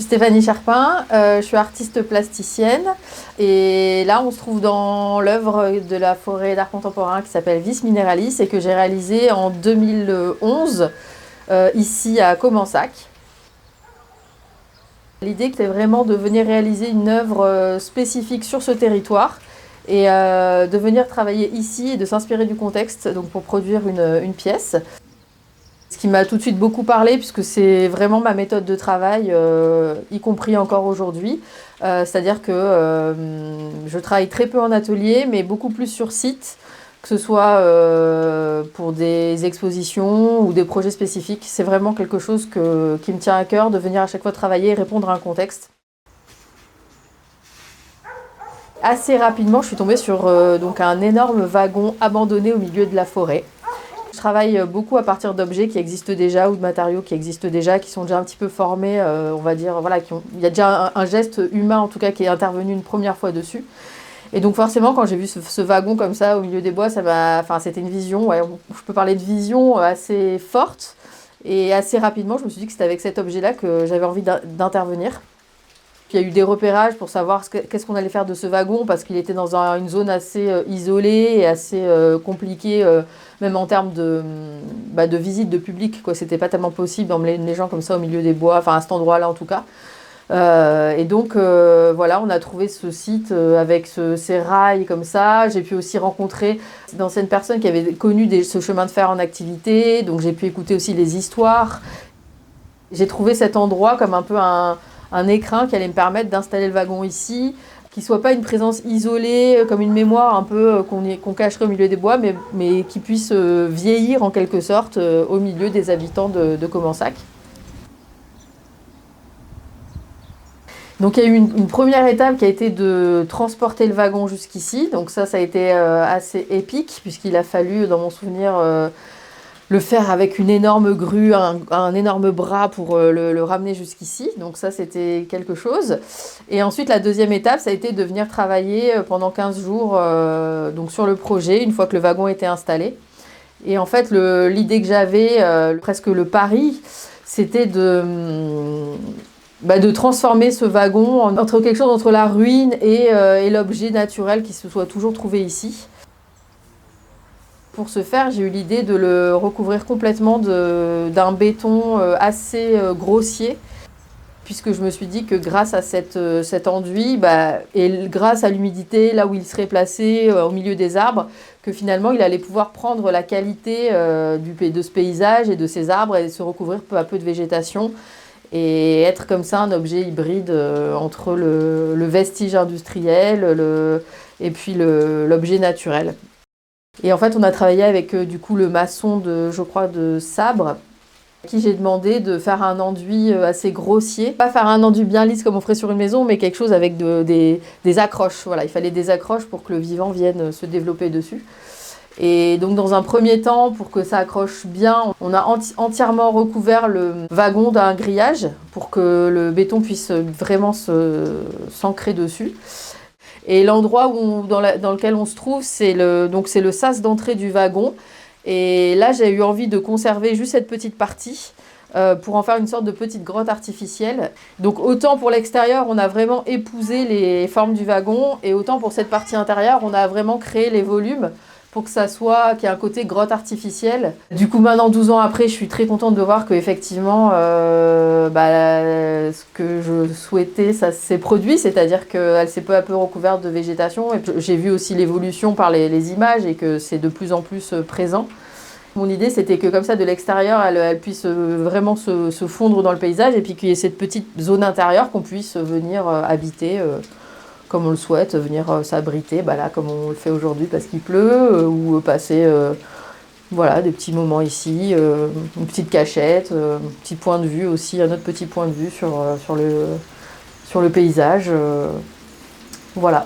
suis Stéphanie Charpin, je suis artiste plasticienne et là on se trouve dans l'œuvre de la forêt d'art contemporain qui s'appelle Vis Mineralis et que j'ai réalisée en 2011 ici à Comensac. L'idée c'était vraiment de venir réaliser une œuvre spécifique sur ce territoire et de venir travailler ici et de s'inspirer du contexte donc pour produire une pièce. Ce qui m'a tout de suite beaucoup parlé puisque c'est vraiment ma méthode de travail, y compris encore aujourd'hui. C'est-à-dire que je travaille très peu en atelier mais beaucoup plus sur site, que ce soit pour des expositions ou des projets spécifiques. C'est vraiment quelque chose qui me tient à cœur de venir à chaque fois travailler et répondre à un contexte. Assez rapidement, je suis tombée sur donc un énorme wagon abandonné au milieu de la forêt. Je travaille beaucoup à partir d'objets qui existent déjà ou de matériaux qui existent déjà, qui sont déjà un petit peu formés, on va dire, voilà, il y a déjà un geste humain en tout cas qui est intervenu une première fois dessus. Et donc forcément, quand j'ai vu ce wagon comme ça au milieu des bois, c'était une vision, ouais, je peux parler de vision assez forte. Et assez rapidement, je me suis dit que c'était avec cet objet-là que j'avais envie d'intervenir. Puis il y a eu des repérages pour savoir qu'est-ce qu'on allait faire de ce wagon parce qu'il était dans une zone assez isolée et assez compliquée, même en termes de visite de public, quoi. C'était pas tellement possible d'emmener les gens comme ça au milieu des bois, enfin à cet endroit-là en tout cas. Et donc voilà, on a trouvé ce site avec ces rails comme ça. J'ai pu aussi rencontrer d'anciennes personnes qui avaient connu ce chemin de fer en activité, donc j'ai pu écouter aussi les histoires. J'ai trouvé cet endroit comme un peu un écrin qui allait me permettre d'installer le wagon ici, qui ne soit pas une présence isolée, comme une mémoire un peu qu'on cacherait au milieu des bois, mais qui puisse vieillir en quelque sorte au milieu des habitants de Comensac. Donc il y a eu une première étape qui a été de transporter le wagon jusqu'ici. Donc ça a été assez épique puisqu'il a fallu, dans mon souvenir, le faire avec une énorme grue, un énorme bras pour le ramener jusqu'ici. Donc ça, c'était quelque chose. Et ensuite, la deuxième étape, ça a été de venir travailler pendant 15 jours donc sur le projet, une fois que le wagon était installé. Et en fait, l'idée que j'avais, presque le pari, c'était de transformer ce wagon entre quelque chose entre la ruine et l'objet naturel qui se soit toujours trouvé ici. Pour ce faire, j'ai eu l'idée de le recouvrir complètement d'un béton assez grossier, puisque je me suis dit que grâce à cet enduit, et grâce à l'humidité, là où il serait placé, au milieu des arbres, que finalement il allait pouvoir prendre la qualité de ce paysage et de ces arbres et se recouvrir peu à peu de végétation et être comme ça un objet hybride entre le vestige industriel et puis l'objet naturel. Et en fait, on a travaillé avec du coup le maçon de Sabre, à qui j'ai demandé de faire un enduit assez grossier. Pas faire un enduit bien lisse comme on ferait sur une maison, mais quelque chose avec des accroches. Voilà, il fallait des accroches pour que le vivant vienne se développer dessus. Et donc dans un premier temps, pour que ça accroche bien, on a entièrement recouvert le wagon d'un grillage pour que le béton puisse vraiment s'ancrer dessus. Et l'endroit dans lequel on se trouve, c'est le sas d'entrée du wagon. Et là, j'ai eu envie de conserver juste cette petite partie pour en faire une sorte de petite grotte artificielle. Donc autant pour l'extérieur, on a vraiment épousé les formes du wagon, et autant pour cette partie intérieure, on a vraiment créé les volumes pour que ça qu'il y ait un côté grotte artificielle. Du coup, maintenant, 12 ans après, je suis très contente de voir qu'effectivement, ce que je souhaitais, ça s'est produit, c'est-à-dire qu'elle s'est peu à peu recouverte de végétation. Et j'ai vu aussi l'évolution par les images et que c'est de plus en plus présent. Mon idée, c'était que comme ça, de l'extérieur, elle puisse vraiment se fondre dans le paysage et puis qu'il y ait cette petite zone intérieure qu'on puisse venir habiter comme on le souhaite, venir s'abriter, là, comme on le fait aujourd'hui parce qu'il pleut, ou passer des petits moments ici, une petite cachette, un petit point de vue aussi, un autre petit point de vue sur le paysage. Voilà.